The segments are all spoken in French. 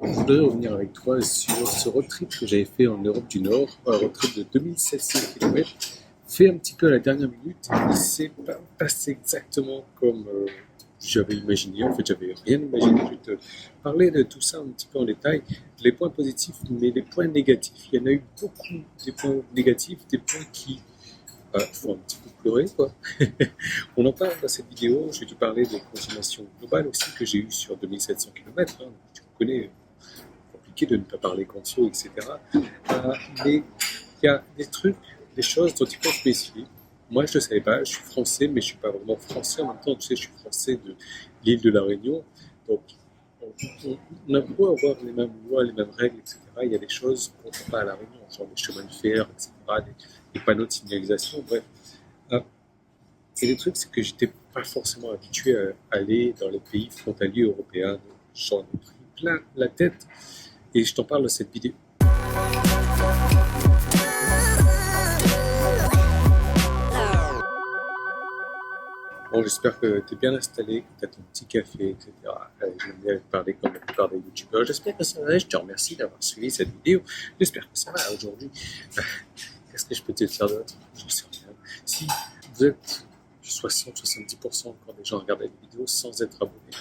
Je voudrais revenir avec toi sur ce road trip que j'avais fait en Europe du Nord, un road trip de 2700 km, fait un petit peu à la dernière minute, et c'est pas passé exactement comme j'avais imaginé. En fait, j'avais rien imaginé. Je vais te parler de tout ça un petit peu en détail, les points positifs, mais les points négatifs. Il y en a eu beaucoup, des points négatifs, des points qui font un petit peu pleurer, quoi. On en parle dans cette vidéo. Je vais te parler des consommations globales aussi que j'ai eues sur 2700 km. Hein. Tu connais, compliqué de ne pas parler conso, etc. Mais il y a des trucs, des choses dont il faut se méfier. Moi, je ne savais pas, je suis français, mais je ne suis pas vraiment français. En même temps, tu sais, je suis français de l'île de la Réunion. Donc, on a beau avoir les mêmes lois, les mêmes règles, etc. Il y a des choses qu'on ne fait pas à la Réunion, genre les chemins de fer, etc., les panneaux de signalisation, bref. Euh, et le truc, c'est que j'étais pas forcément habitué à aller dans les pays frontaliers européens. Donc, j'en ai pris plein la tête et je t'en parle dans cette vidéo. Bon, j'espère que tu es bien installé, que tu as ton petit café, etc. J'aime bien parler comme la plupart des youtubeurs. J'espère que ça va. Je te remercie d'avoir suivi cette vidéo. J'espère que ça va aujourd'hui. Qu'est-ce que je peux te dire d'autre? J'en sais rien. Si vous êtes 60-70% encore des gens à regarder les vidéos sans être abonnés,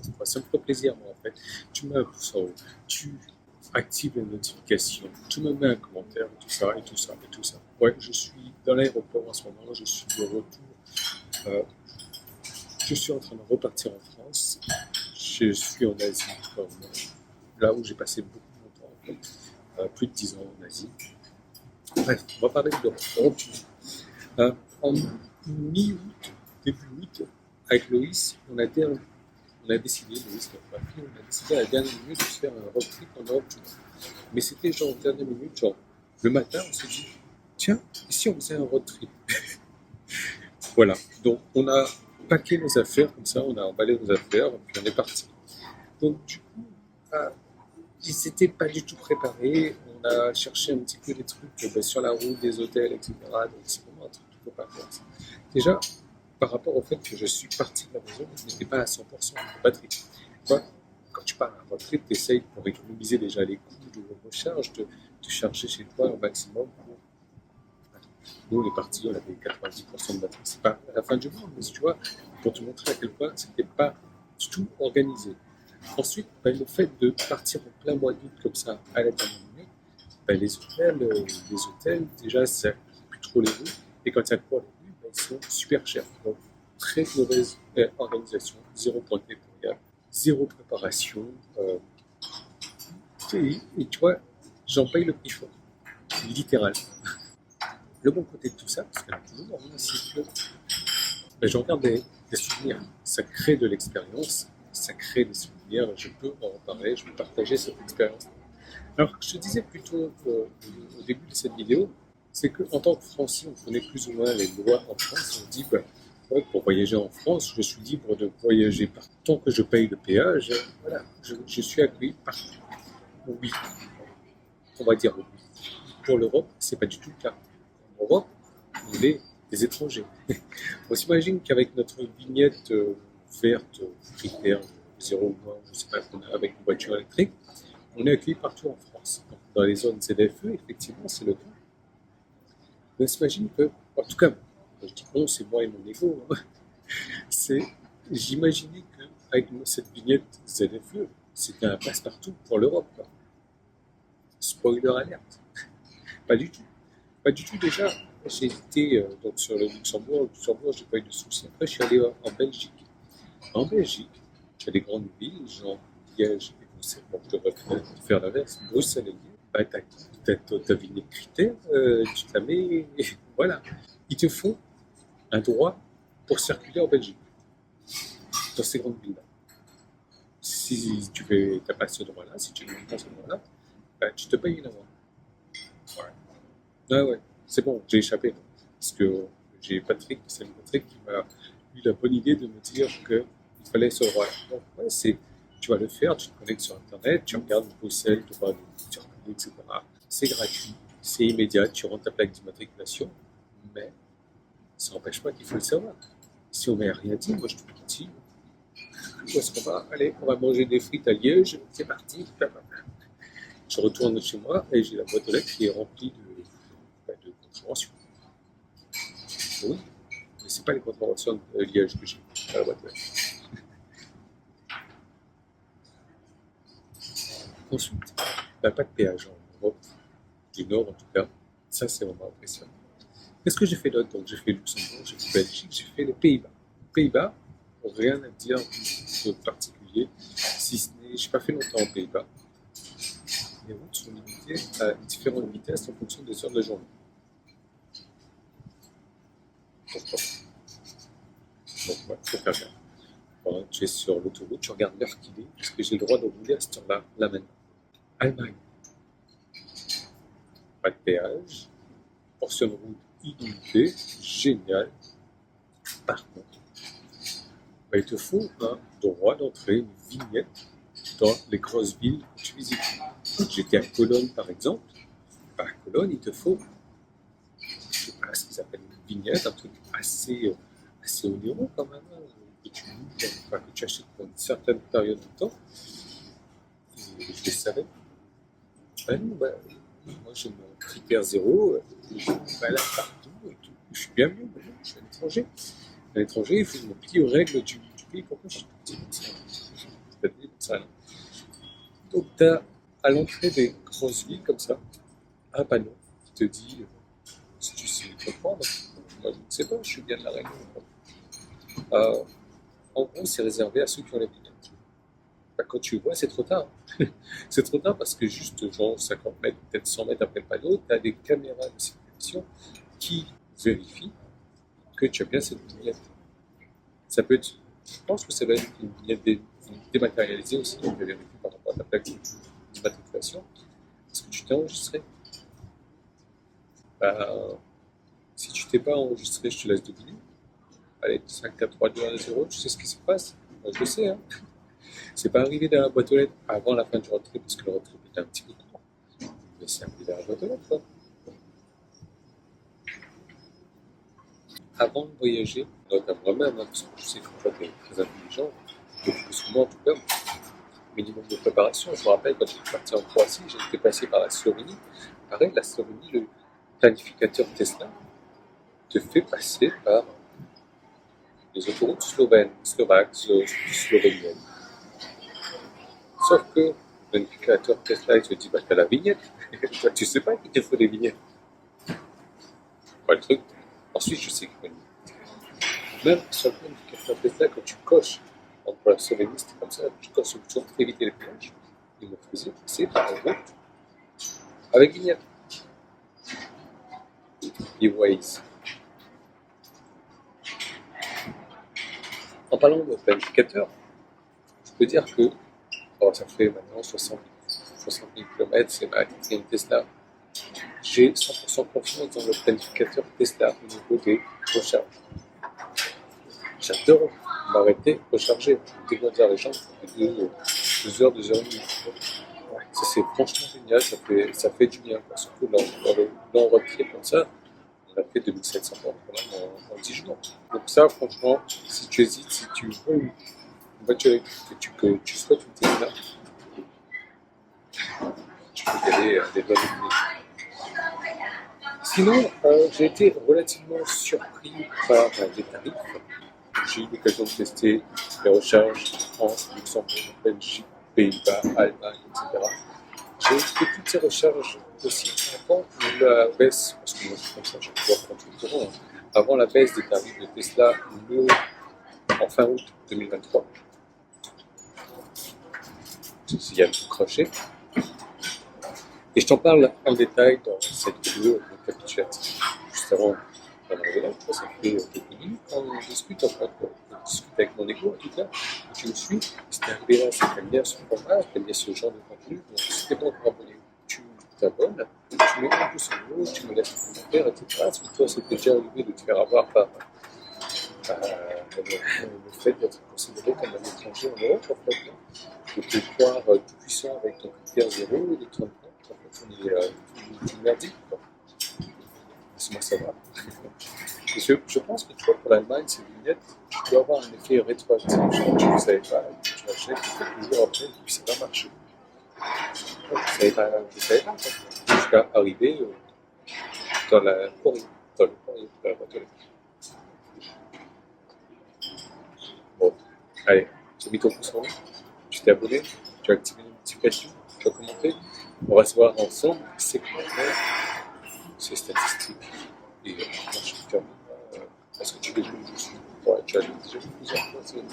pourquoi? Ça me fait plaisir, moi, en fait. Tu mets un pouce en haut, tu actives les notifications, tu me mets un commentaire, et tout ça, et tout ça, et tout ça. Ouais, je suis dans l'aéroport en ce moment, je suis de retour. Euh, je suis en train de repartir en France. Je suis en Asie, comme, là où j'ai passé beaucoup de temps, en fait. Plus de 10 ans en Asie. Bref, on va parler de l'Europe. En mi-août, début août, avec Loïs, on a décidé, Loïs, notre fille, on a décidé à la dernière minute de faire un road trip en Europe du Nord. Mais c'était genre dernière minute, genre le matin, on s'est dit, tiens, ici on faisait un road trip. Voilà, donc on a paqué nos affaires comme ça, on a emballé nos affaires, puis on est parti. Donc du coup, ils n'étaient pas du tout préparés, on a cherché un petit peu des trucs sur la route, des hôtels, etc. Donc c'est vraiment un truc qu'il ne faut pas faire. Déjà, par rapport au fait que je suis parti de la maison, je n'étais pas à 100% de batterie. Toi, quand tu pars à un road trip, tu essayes pour économiser déjà les coûts de recharge, de charger chez toi au maximum pour. Nous, on est partis, on avait 90% de batterie. C'est pas la fin du monde, mais tu vois, pour te montrer à quel point c'était pas du tout organisé. Ensuite, le fait de partir en plein mois d'août comme ça, à la dernière minute, les hôtels, déjà, ça ne plus trop les rues. Et quand il y a quoi les rues, ils sont super chers. Donc, très mauvaise organisation, zéro point de départ, zéro préparation. Et tu vois, j'en paye le prix fort, littéral. Le bon côté de tout ça, parce qu'il y en a toujours, c'est que je regarde des souvenirs. Ça crée de l'expérience, ça crée des souvenirs. Je peux en parler, je peux partager cette expérience. Alors, je te disais plutôt au début de cette vidéo, c'est qu'en tant que Français, on connaît plus ou moins les lois en France. On dit, ouais, pour voyager en France, je suis libre de voyager partout. Tant que je paye le péage, voilà, je suis accueilli partout. Oui, on va dire oui. Pour l'Europe, c'est pas du tout le cas. En Europe, on est des étrangers. On s'imagine qu'avec notre vignette verte, critère 0 moins, je ne sais pas qu'on a avec une voiture électrique, on est accueilli partout en France. Donc, dans les zones ZFE, effectivement, c'est le cas. On s'imagine que, en tout cas, je dis non, c'est moi et mon ego, hein, j'imaginais qu'avec cette vignette ZFE, c'était un passe-partout pour l'Europe. Quoi. Spoiler alerte. Pas du tout. Pas du tout déjà. J'ai été donc sur le Luxembourg. Au Luxembourg, j'ai pas eu de soucis. Après, je suis allé en Belgique. En Belgique, tu as des grandes villes, genre Liège et Bruxelles. Bon, je devrais faire l'inverse. Bruxelles et Liège. Bah, ta vignette critère, tu te la mets. Voilà. Ils te font un droit pour circuler en Belgique, dans ces grandes villes-là. Si tu n'as pas ce droit-là, si tu n'as pas ce droit-là, bah, tu te payes une amende. Ouais, ouais, c'est bon, j'ai échappé. Parce que j'ai Patrick, c'est Patrick qui m'a eu la bonne idée de me dire qu'il fallait ce droit-là. Donc, ouais, tu vas le faire, tu te connectes sur Internet, tu regardes Bruxelles, droit de circuler, etc. C'est gratuit, c'est immédiat, tu rentres ta plaque d'immatriculation, mais ça n'empêche pas qu'il faut le savoir. Si on ne m'a rien dit, moi je te dis, Où est-ce qu'on va? Allez, on va manger des frites à Liège, c'est parti. Je retourne chez moi et j'ai la boîte aux lettres qui est remplie de contraventions. Oui, mais c'est pas les contraventions de Liège que j'ai à la boîte aux lettres. Ensuite, pas de péage en Europe du Nord en tout cas. Ça, c'est vraiment impressionnant. Qu'est-ce que j'ai fait d'autre? Donc, j'ai fait Luxembourg, j'ai fait Belgique, j'ai fait les Pays-Bas. Pays-Bas, rien à dire de particulier, si ce n'est, j'ai pas fait longtemps aux Pays-Bas. Les routes sont limitées à différentes vitesses en fonction des heures de la journée. Pourquoi? Donc, ouais, faut faire gaffe. Quand tu es sur l'autoroute, tu regardes l'heure qu'il est, parce que j'ai le droit de rouler à cette heure-là, là maintenant. Allemagne, pas de péage, portion de route illimitée, génial. Par contre, il te faut un droit d'entrée, une vignette dans les grosses villes que tu visites. J'étais à Cologne par exemple. À Cologne, il te faut, je sais pas ce qu'ils appellent une vignette, un truc assez onéreux quand même, hein, que tu achètes pour une certaine période de temps. Et je les savais. Ben non, moi j'ai mon critère zéro, je me balade partout et tout. Je suis bien mieux, je suis à l'étranger. À l'étranger, il faut que je me plie aux règles du pays. Pourquoi je suis tout petit comme ça? C'est-à-dire comme ça, là. Donc, tu as à l'entrée des grosses villes comme ça, un panneau qui te dit si tu sais comprendre. Moi, je ne sais pas, je suis bien de la règle. En gros, c'est réservé à ceux qui ont les vignettes. Quand tu le vois, c'est trop tard. C'est trop tard parce que juste genre 50 mètres, peut-être 100 mètres après le panneau, tu as des caméras de circulation qui vérifient que tu as bien cette vignette. Ça peut être, je pense que ça va être une vignette dématérialisée aussi, donc vérifier par rapport à ta plaque d'immatriculation. Est-ce que tu t'es enregistré? Si tu t'es pas enregistré, je te laisse deviner. Allez, 5, 4, 3, 2, 1, 0, tu sais ce qui se passe? Moi, je le sais, hein. C'est pas arrivé dans la boîte aux lettres avant la fin du road trip, parce que le road trip était un petit peu court. Mais c'est arrivé dans la boîte aux lettres, quoi. Avant de voyager, notamment moi-même, hein, parce que je sais que toi, tu es très intelligent, beaucoup plus que moi en tout cas, minimum de préparation. Je me rappelle quand j'étais parti en Croatie, j'étais passé par la Slovénie. Pareil, la Slovénie, le planificateur Tesla te fait passer par les autoroutes slovènes, slovaques, slovéniennes. Sauf que le planificateur Tesla, il te dit, t'as la vignette. Toi, tu sais pas qu'il te faut des vignettes. Pas le truc. Ensuite, je sais que même sur le planificateur Tesla, quand tu coches, donc pour la Slovénie, c'était comme ça, tu coches sur le bouton éviter les péages, il me faisait passer par la route avec vignette. Les Waze. En parlant de planificateur, je peux dire que ça fait maintenant 60 000 km, c'est ma quatrième Tesla. J'ai 100% confiance dans le planificateur Tesla au niveau des recharges. J'adore m'arrêter, recharger. Dégourdir les gens pour 2 heures, 2 heures et demie. Ouais, ça c'est franchement génial, ça fait du bien. Surtout dans le long road trip comme ça, on a fait 2700 bornes en 10 jours. Donc ça, franchement, si tu hésites, si tu veux une voiture électrique que tu souhaites une Tesla, tu peux y aller des bonnes années. Sinon, j'ai été relativement surpris par les tarifs. J'ai eu l'occasion de tester les recharges en France, Luxembourg, Belgique, Pays-Bas, Allemagne, etc. J'ai fait toutes ces recharges aussi avant la baisse, parce que moi c'est comme ça, je vais pouvoir prendre tout le temps, avant la baisse des tarifs de Tesla en fin août 2023. Il y a tout craché. Et je t'en parle en détail dans cette vidéo récapitulative. Juste avant d'en arriver là, ça fait quelques minutes qu'on discute, enfin, qu'on discute avec mon égo en tout cas. Tu me suis, si t'es arrivé là, c'est que t'aimes bien ce format, t'aimes bien ce genre de contenu. Donc si t'es pas encore abonné, tu t'abonnes, tu mets un pouce en haut, tu me laisses un commentaire, etc. Si toi c'était déjà arrivé de te faire avoir par le fait d'être considéré comme un étranger en Europe, en fait, de te croire tout puissant avec ton critère zéro et de te rendre compte qu'en fait on est tout merdique. Laisse-moi savoir. Je pense que tu vois, pour l'Allemagne, ces vignettes, tu dois avoir un effet rétroactif. Tu ne savais pas, tu achètes, quelques jours après, et puis ça va marcher. Je ne savais pas, jusqu'à arriver dans la forêt, dans la boîte aux lettres. Bon, allez, j'ai mis ton pouce en haut, tu t'es abonné, tu as activé les notifications, tu as commenté. On va se voir ensemble ces commentaires, ces statistiques. Et moi, je te termine. Est-ce que tu les joues dessus? Ouais, tu as déjà vu plusieurs fois ces vidéos.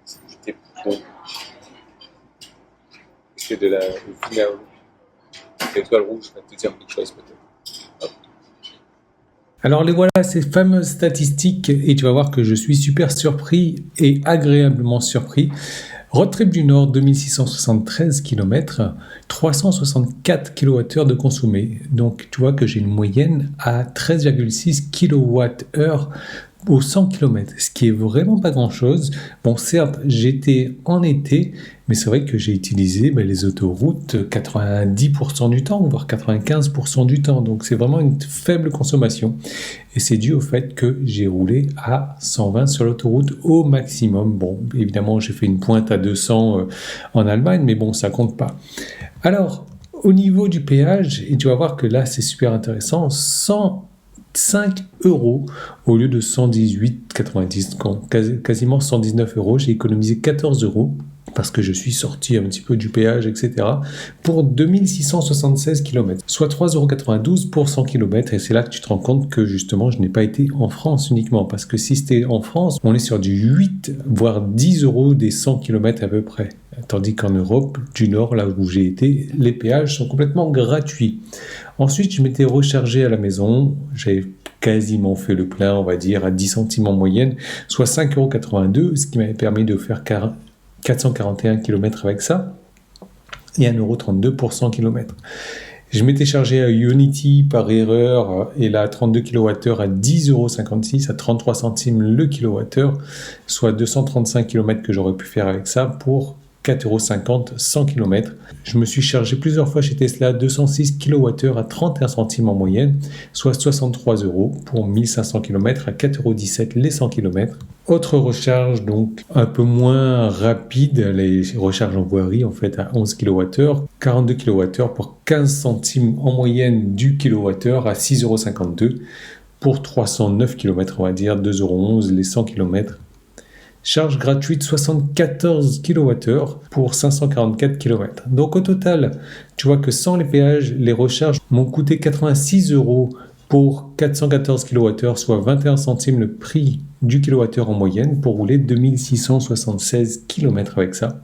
C'était bon. C'est de la finale. L'étoile rouge va te dire quelque chose peut-être. Alors les voilà, ces fameuses statistiques, et tu vas voir que je suis super surpris et agréablement surpris. Road Trip du Nord, 2673 km, 364 kWh de consommé. Donc tu vois que j'ai une moyenne à 13,6 kWh au 100 km, ce qui est vraiment pas grand-chose. Bon, certes, j'étais en été, mais c'est vrai que j'ai utilisé les autoroutes 90% du temps, voire 95% du temps. Donc c'est vraiment une faible consommation. Et c'est dû au fait que j'ai roulé à 120 sur l'autoroute au maximum. Bon, évidemment, j'ai fait une pointe à 200 en Allemagne, mais bon, ça compte pas. Alors, au niveau du péage, et tu vas voir que là, c'est super intéressant, 105 € au lieu de 118,90, quasiment 119 €. J'ai économisé 14 € parce que je suis sorti un petit peu du péage, etc. pour 2676 km, soit 3,92 € pour 100 km. Et c'est là que tu te rends compte que justement, je n'ai pas été en France uniquement. Parce que si c'était en France, on est sur du 8, voire 10 € des 100 km à peu près. Tandis qu'en Europe du Nord, là où j'ai été, les péages sont complètement gratuits. Ensuite, je m'étais rechargé à la maison. J'avais quasiment fait le plein, on va dire, à 10 centimes en moyenne, soit 5,82 €, ce qui m'avait permis de faire 441 km avec ça, et 1,32 € pour 100 km. Je m'étais chargé à Unity par erreur, et là, 32 kWh à 10,56 €, à 33 centimes le kWh, soit 235 km que j'aurais pu faire avec ça pour 4,50 € 100 km. Je me suis chargé plusieurs fois chez Tesla, 206 kWh à 31 centimes en moyenne, soit 63 € pour 1500 km à 4,17 € les 100 km. Autre recharge donc un peu moins rapide, les recharges en voirie en fait à 11 kWh, 42 kWh pour 15 centimes en moyenne du kWh à 6,52 € pour 309 km, on va dire 2,11 € les 100 km. Charge gratuite 74 kWh pour 544 km. Donc au total, tu vois que sans les péages, les recharges m'ont coûté 86 € pour 414 kWh, soit 21 centimes le prix du kWh en moyenne pour rouler 2676 km avec ça,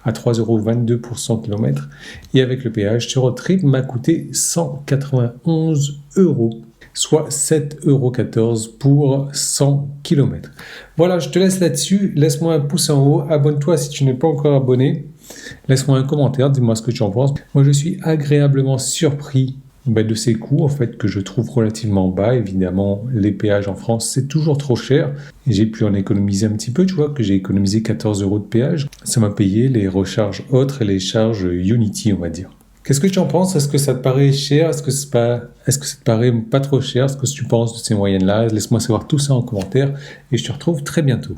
à 3,22 € pour 100 km. Et avec le péage, ce road trip m'a coûté 191 €. Soit 7,14 € pour 100 km. Voilà, je te laisse là-dessus. Laisse-moi un pouce en haut. Abonne-toi si tu n'es pas encore abonné. Laisse-moi un commentaire. Dis-moi ce que tu en penses. Moi, je suis agréablement surpris de ces coûts, en fait, que je trouve relativement bas. Évidemment, les péages en France, c'est toujours trop cher. J'ai pu en économiser un petit peu. Tu vois que j'ai économisé 14 € de péage. Ça m'a payé les recharges autres et les charges Unity, on va dire. Qu'est-ce que tu en penses? Est-ce que ça te paraît cher? Est-ce que ça te paraît pas trop cher? Ce que tu penses de ces moyennes-là? Laisse-moi savoir tout ça en commentaire et je te retrouve très bientôt.